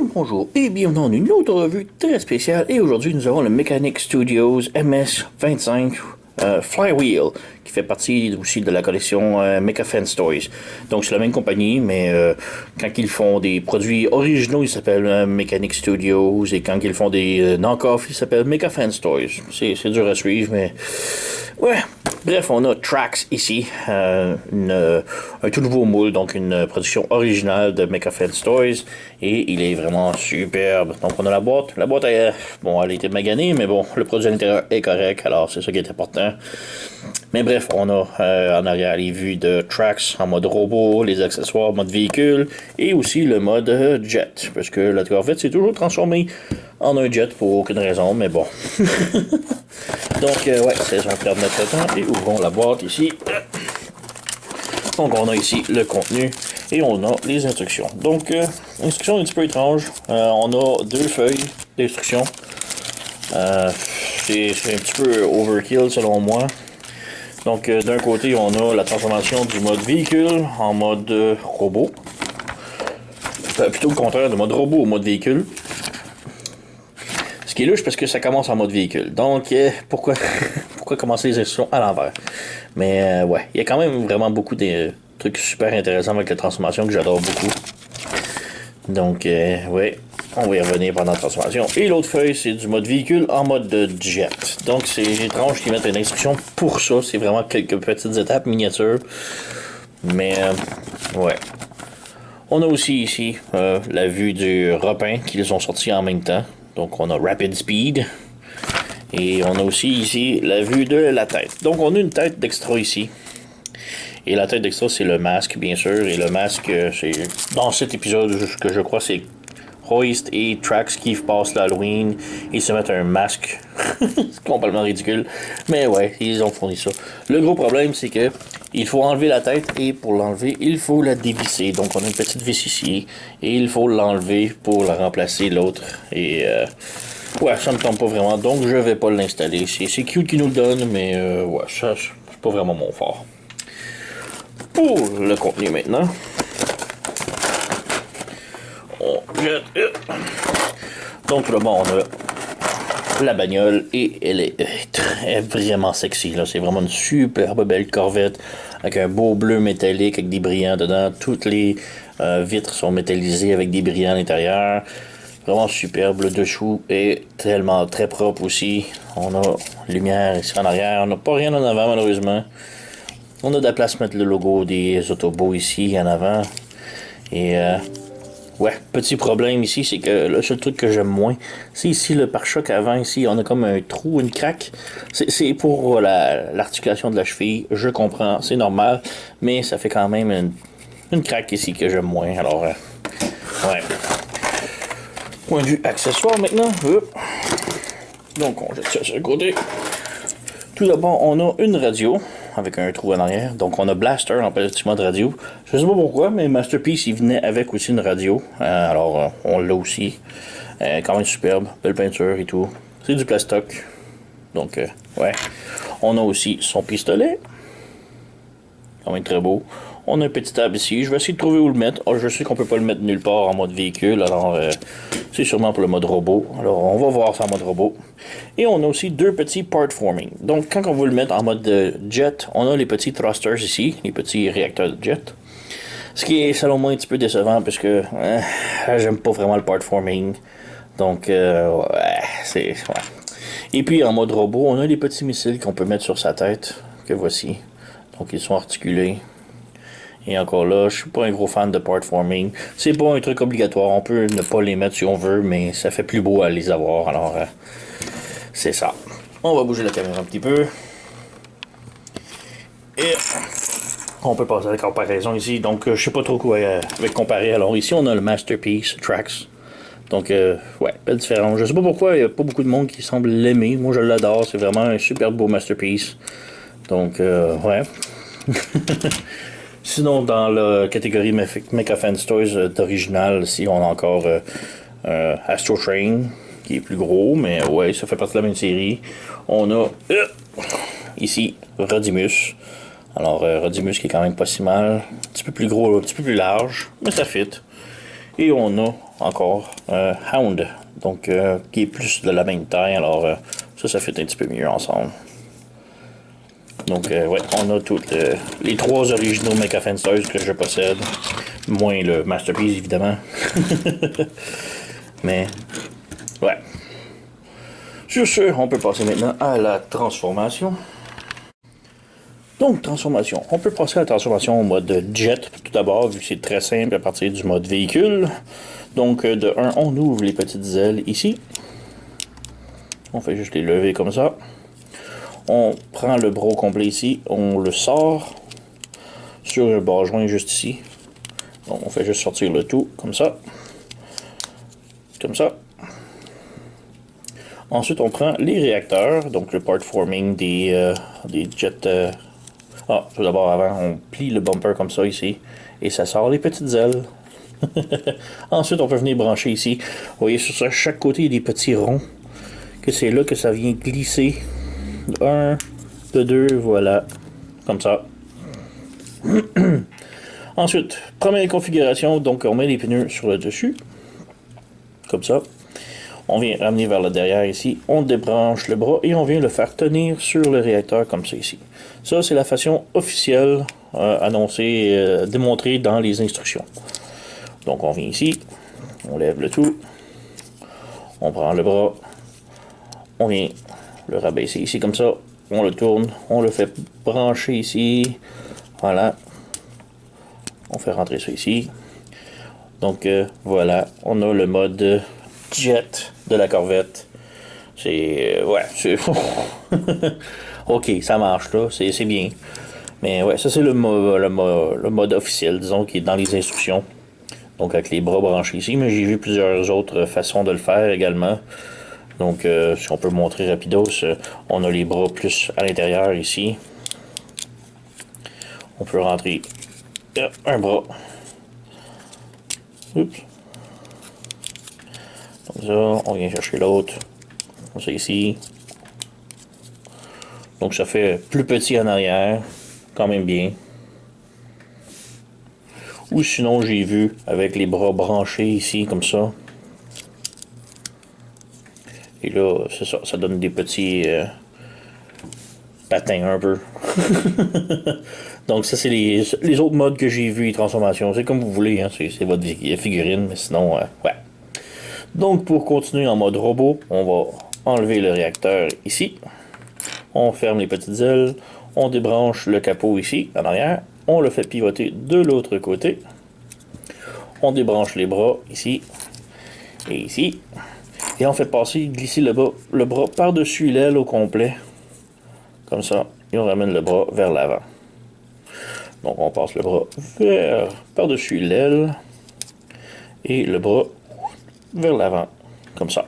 Bonjour et bienvenue dans une autre revue très spéciale. Et aujourd'hui, nous avons le Mechanic Studios MS-25 Flywheel, qui fait partie aussi de la collection Mecha Fan Toys. Donc, c'est la même compagnie, mais quand ils font des produits originaux, ils s'appellent Mechanic Studios. Et quand ils font des knock-offs, ils s'appellent Mecha Fan Toys. C'est dur à suivre, mais ouais. Bref, on a Trax ici, un tout nouveau moule, donc une production originale de Mecha Fan Toys, et il est vraiment superbe. Donc on a la boîte. La boîte, elle a été maganée, mais bon, le produit à l'intérieur est correct, alors c'est ça qui est important. Mais bref, on a en arrière les vues de Trax en mode robot, les accessoires en mode véhicule, et aussi le mode jet, parce que la Corvette s'est toujours transformée en un jet pour aucune raison, mais bon. Donc, ouais, c'est ça, on perd notre temps et ouvrons la boîte ici. Donc, on a ici le contenu et on a les instructions. Donc, instructions un petit peu étranges. On a deux feuilles d'instructions. C'est un petit peu overkill selon moi. Donc, d'un côté, on a la transformation du mode véhicule en mode robot. Plutôt le contraire, de mode robot au mode véhicule. Ce qui est louche parce que ça commence en mode véhicule. Donc, pourquoi commencer les instructions à l'envers? Mais ouais, il y a quand même vraiment beaucoup de trucs super intéressants avec la transformation que j'adore beaucoup. Donc, ouais, on va y revenir pendant la transformation. Et l'autre feuille, c'est du mode véhicule en mode de jet. Donc, c'est étrange qu'ils mettent une instruction pour ça. C'est vraiment quelques petites étapes miniatures. Mais, ouais. On a aussi ici la vue du repin qu'ils ont sorti en même temps. Donc, on a Rapid Speed. Et on a aussi ici la vue de la tête. Donc, on a une tête d'extra ici. Et la tête d'extra, c'est le masque, bien sûr. Et le masque, c'est dans cet épisode que je crois, c'est Hoist et Trax qui passent l'Halloween. Ils se mettent un masque. C'est complètement ridicule. Mais ouais, ils ont fourni ça. Le gros problème, c'est que il faut enlever la tête. Et pour l'enlever, il faut la dévisser. Donc, on a une petite vis ici. Et il faut l'enlever pour la remplacer l'autre. Et ouais, ça me tombe pas vraiment. Donc, je vais pas l'installer. C'est cute qui nous le donne. Mais ouais, ça, c'est pas vraiment mon fort. Pour le contenu maintenant. Donc tout d'abord on a la bagnole et elle est vraiment sexy là. C'est vraiment une superbe belle Corvette avec un beau bleu métallique avec des brillants dedans. Toutes les vitres sont métallisées avec des brillants à l'intérieur. Vraiment superbe. Le dessous est tellement très propre aussi. On a lumière ici en arrière. On n'a pas rien en avant malheureusement. On a de la place pour mettre le logo des Autobots ici en avant. Et ouais, petit problème ici, c'est que le seul truc que j'aime moins, c'est ici le pare-choc avant, ici, on a comme un trou, une craque. C'est pour l'articulation de la cheville, je comprends, c'est normal, mais ça fait quand même une craque ici que j'aime moins, alors, ouais. Point de vue accessoire maintenant. Donc, on jette ça sur le côté. Tout d'abord, on a une radio avec un trou en arrière. Donc, on a Blaster en petit mode radio. Je sais pas pourquoi, mais Masterpiece, il venait avec aussi une radio. Alors, on l'a aussi. Quand même superbe. Belle peinture et tout. C'est du plastoc. Donc, ouais. On a aussi son pistolet. Quand même très beau. On a un petit tab ici. Je vais essayer de trouver où le mettre. Oh, je sais qu'on peut pas le mettre nulle part en mode véhicule. Alors, c'est sûrement pour le mode robot. Alors, on va voir ça en mode robot. Et on a aussi deux petits part forming. Donc, quand on veut le mettre en mode jet, on a les petits thrusters ici, les petits réacteurs de jet. Ce qui est, selon moi, un petit peu décevant parce que j'aime pas vraiment le part forming. Donc, ouais, c'est... Ouais. Et puis, en mode robot, on a les petits missiles qu'on peut mettre sur sa tête, que voici. Donc, ils sont articulés. Et encore là, je suis pas un gros fan de part forming. C'est pas un truc obligatoire. On peut ne pas les mettre si on veut, mais ça fait plus beau à les avoir. Alors, c'est ça. On va bouger la caméra un petit peu. Et on peut passer à la comparaison ici. Donc, je sais pas trop quoi avec comparer. Alors, ici, on a le Masterpiece Trax. Donc, ouais, belle différence. Je sais pas pourquoi, il y a pas beaucoup de monde qui semble l'aimer. Moi, je l'adore. C'est vraiment un super beau Masterpiece. Donc, ouais. Sinon, dans la catégorie Mecha Fan Toys d'original, ici, on a encore Astro Train, qui est plus gros, mais ouais, ça fait partie de la même série. On a ici Rodimus. Alors, Rodimus qui est quand même pas si mal. Un petit peu plus gros, un petit peu plus large, mais ça fit. Et on a encore un Hound, donc qui est plus de la même taille, alors ça fait un petit peu mieux ensemble. Donc ouais, on a toutes les trois originaux Mecha Fencers que je possède, moins le Masterpiece évidemment. Mais ouais. Sur ce, on peut passer maintenant à la transformation. Donc, transformation. On peut passer à la transformation en mode jet, tout d'abord, vu que c'est très simple à partir du mode véhicule. Donc, de 1, on ouvre les petites ailes ici. On fait juste les lever comme ça. On prend le bras complet ici, on le sort sur un bas joint juste ici. Donc, on fait juste sortir le tout, comme ça. Comme ça. Ensuite, on prend les réacteurs, donc le part forming des jets. Tout d'abord, avant, on plie le bumper comme ça ici, et ça sort les petites ailes. Ensuite, on peut venir brancher ici. Vous voyez, sur chaque côté, il y a des petits ronds, que c'est là que ça vient glisser. De 1, de 2, voilà, comme ça. Ensuite, première configuration, donc on met les pneus sur le dessus, comme ça. On vient ramener vers le derrière ici, on débranche le bras et on vient le faire tenir sur le réacteur comme ça ici. Ça, c'est la façon officielle annoncée, démontrée dans les instructions. Donc on vient ici, on lève le tout, on prend le bras, on vient le rabaisser ici comme ça, on le tourne, on le fait brancher ici, voilà. On fait rentrer ça ici. Donc voilà, on a le mode jet de la Corvette. C'est... ouais, c'est... ok, ça marche là, c'est bien. Mais ouais, ça c'est le mode officiel, disons, qui est dans les instructions. Donc avec les bras branchés ici, mais j'ai vu plusieurs autres façons de le faire également. Donc si on peut montrer rapidos, on a les bras plus à l'intérieur ici. On peut rentrer un bras. Oups. Comme ça, on vient chercher l'autre. Comme ça ici. Donc ça fait plus petit en arrière. Quand même bien. Ou sinon j'ai vu avec les bras branchés ici comme ça. Et là, c'est ça. Ça donne des petits patins un peu. Donc ça c'est les autres modes que j'ai vus, les transformations. C'est comme vous voulez, hein, c'est votre figurine, mais sinon, ouais. Donc pour continuer en mode robot, on va enlever le réacteur ici. On ferme les petites ailes. On débranche le capot ici, en arrière. On le fait pivoter de l'autre côté. On débranche les bras ici et ici. Et on fait passer, glisser le bras par-dessus l'aile au complet. Comme ça. Et on ramène le bras vers l'avant. Donc on passe le bras par-dessus l'aile et le bras vers l'avant, comme ça.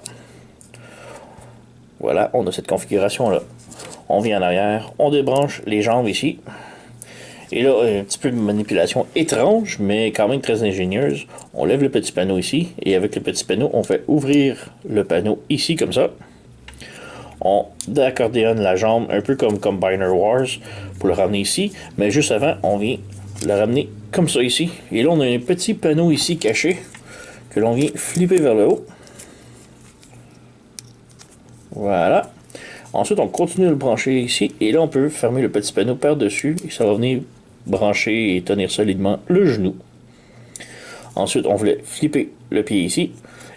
Voilà, on a cette configuration-là. On vient en arrière, on débranche les jambes ici. Et là, un petit peu de manipulation étrange, mais quand même très ingénieuse. On lève le petit panneau ici, et avec le petit panneau, on fait ouvrir le panneau ici, comme ça. On accordéonne la jambe, un peu comme Combiner Wars, pour le ramener ici. Mais juste avant, on vient le ramener comme ça ici. Et là, on a un petit panneau ici caché, que l'on vient flipper vers le haut. Voilà. Ensuite, on continue de le brancher ici. Et là, on peut fermer le petit panneau par-dessus. Et ça va venir brancher et tenir solidement le genou. Ensuite, on voulait flipper le pied ici.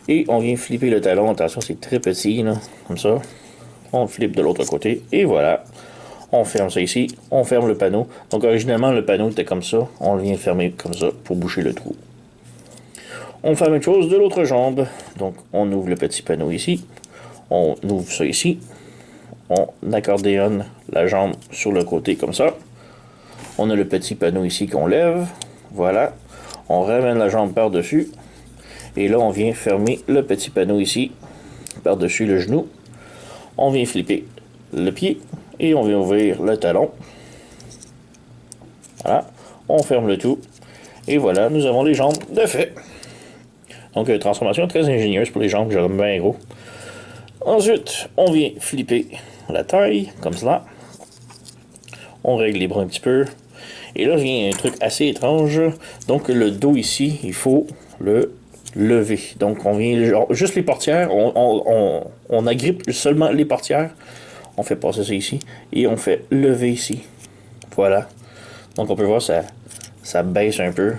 Et on vient flipper le talon. Attention, c'est très petit, là, comme ça. On flippe de l'autre côté. Et voilà. On ferme ça ici. On ferme le panneau. Donc, originalement, le panneau était comme ça. On vient fermer comme ça pour boucher le trou. On fait la même chose de l'autre jambe. Donc, on ouvre le petit panneau ici. On ouvre ça ici. On accordéonne la jambe sur le côté comme ça. On a le petit panneau ici qu'on lève. Voilà. On ramène la jambe par-dessus. Et là, on vient fermer le petit panneau ici, par-dessus le genou. On vient flipper le pied. Et on vient ouvrir le talon. Voilà. On ferme le tout. Et voilà, nous avons les jambes de fait. Donc, une transformation très ingénieuse pour les jambes, que j'aime bien gros. Ensuite, on vient flipper la taille, comme cela. On règle les bras un petit peu. Et là, il y a un truc assez étrange. Donc, le dos ici, il faut le lever. Donc, on vient juste les portières, on agrippe seulement les portières. On fait passer ça ici. Et on fait lever ici. Voilà. Donc, on peut voir, ça baisse un peu.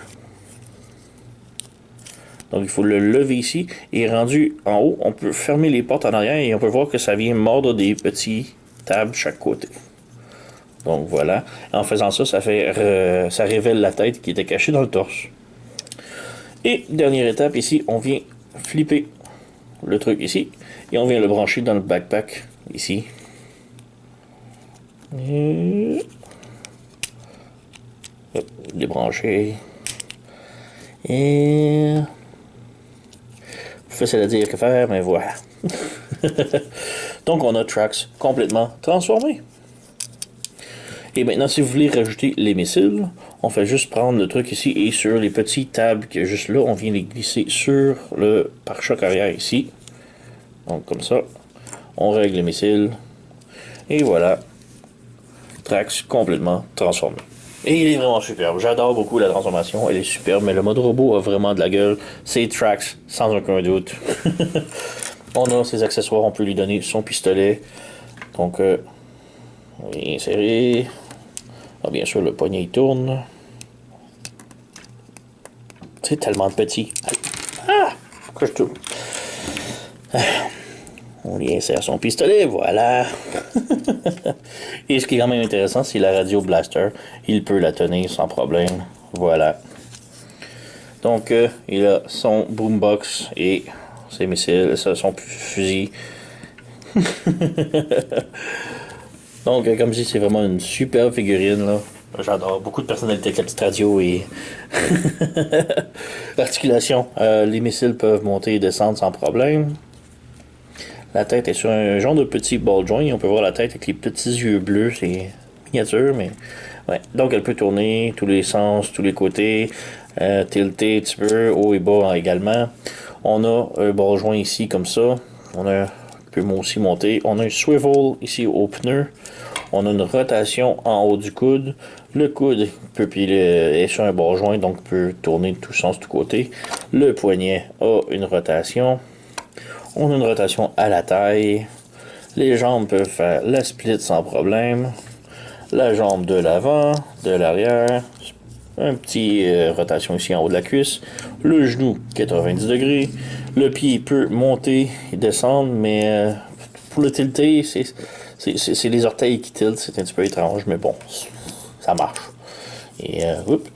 Donc, il faut le lever ici. Et rendu en haut, on peut fermer les portes en arrière et on peut voir que ça vient mordre des petits tables chaque côté. Donc, voilà. En faisant ça, ça révèle la tête qui était cachée dans le torse. Et dernière étape, ici, on vient flipper le truc ici. Et on vient le brancher dans le backpack ici. Et... hop, débrancher. Et... facile à dire que faire, mais voilà. Donc, on a Trax complètement transformé. Et maintenant, si vous voulez rajouter les missiles, on fait juste prendre le truc ici et sur les petits tables qui est juste là, on vient les glisser sur le pare-choc arrière ici. Donc, comme ça, on règle les missiles. Et voilà. Trax complètement transformé. Et il est vraiment superbe. J'adore beaucoup la transformation. Elle est superbe, mais le mode robot a vraiment de la gueule. C'est Trax, sans aucun doute. On a ses accessoires. On peut lui donner son pistolet. Donc, on vient insérer. Ah, bien sûr, le poignet il tourne. C'est tellement petit. Ah! Pourquoi je tourne? On y insère son pistolet, voilà. Et ce qui est quand même intéressant, c'est la radio blaster. Il peut la tenir sans problème. Voilà. Donc, il a son boombox et ses missiles, son fusil. Donc, comme je dis, c'est vraiment une superbe figurine, là. J'adore. Beaucoup de personnalités avec la petite radio et... l'articulation. Les missiles peuvent monter et descendre sans problème. La tête est sur un genre de petit ball joint. On peut voir la tête avec les petits yeux bleus. C'est miniature, mais... ouais. Donc, elle peut tourner tous les sens, tous les côtés. Tilter un petit peu, haut et bas également. On a un ball joint ici, comme ça. On peut aussi monter. On a un swivel ici au pneu. On a une rotation en haut du coude. Le coude est sur un ball joint, donc peut tourner de tous sens, de tous côtés. Le poignet a une rotation. On a une rotation à la taille. Les jambes peuvent faire la split sans problème. La jambe de l'avant, de l'arrière. Un petit rotation ici en haut de la cuisse. Le genou 90 degrés. Le pied peut monter et descendre, mais pour le tilter, c'est les orteils qui tiltent. C'est un petit peu étrange, mais bon, ça marche. Et oups.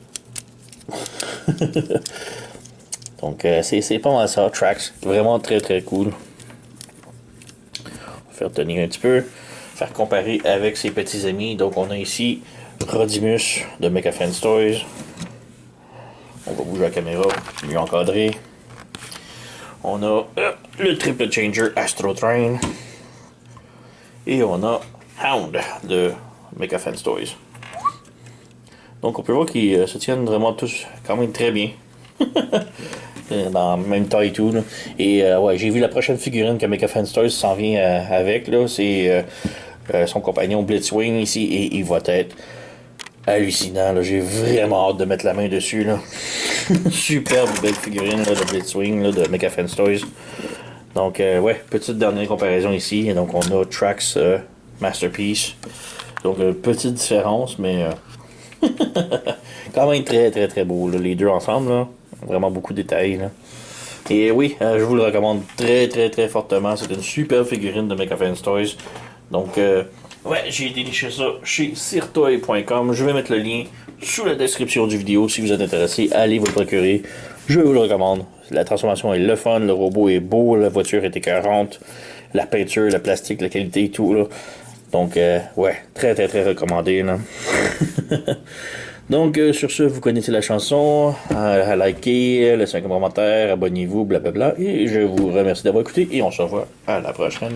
Donc, c'est pas mal ça, Trax. Vraiment très très cool. On va faire tenir un petit peu. Faire comparer avec ses petits amis. Donc, on a ici Rodimus de Mecha Friends Toys. On va bouger la caméra, mieux encadré. On a le Triple Changer Astro Train. Et on a Hound de Mecha Friends Toys. Donc, on peut voir qu'ils se tiennent vraiment tous quand même très bien. Dans le même taille et tout. Là. Et ouais, j'ai vu la prochaine figurine que Mecha Friends Toys s'en vient avec. Là, c'est son compagnon Blitzwing ici. Et il va être hallucinant. Là. J'ai vraiment hâte de mettre la main dessus. Là. Superbe belle figurine là, de Blitzwing là, de Mecha Friends Toys. Donc, ouais, petite dernière comparaison ici. Et donc, on a Trax Masterpiece. Donc, petite différence, mais quand même très, très, très beau. Là, les deux ensemble. Là. Vraiment beaucoup de détails. Là. Et oui, je vous le recommande très, très, très fortement. C'est une super figurine de Mecha Friends Toys. Donc, ouais, j'ai déniché ça chez sirtoy.com. Je vais mettre le lien sous la description du vidéo. Si vous êtes intéressé, allez vous le procurer. Je vous le recommande. La transformation est le fun, le robot est beau, la voiture est écœurante, la peinture, le plastique, la qualité et tout. Là. Donc, ouais, très, très, très recommandé. Là. Donc, sur ce, vous connaissez la chanson. Likez, laissez un commentaire, abonnez-vous, blablabla. Et je vous remercie d'avoir écouté et on se revoit à la prochaine.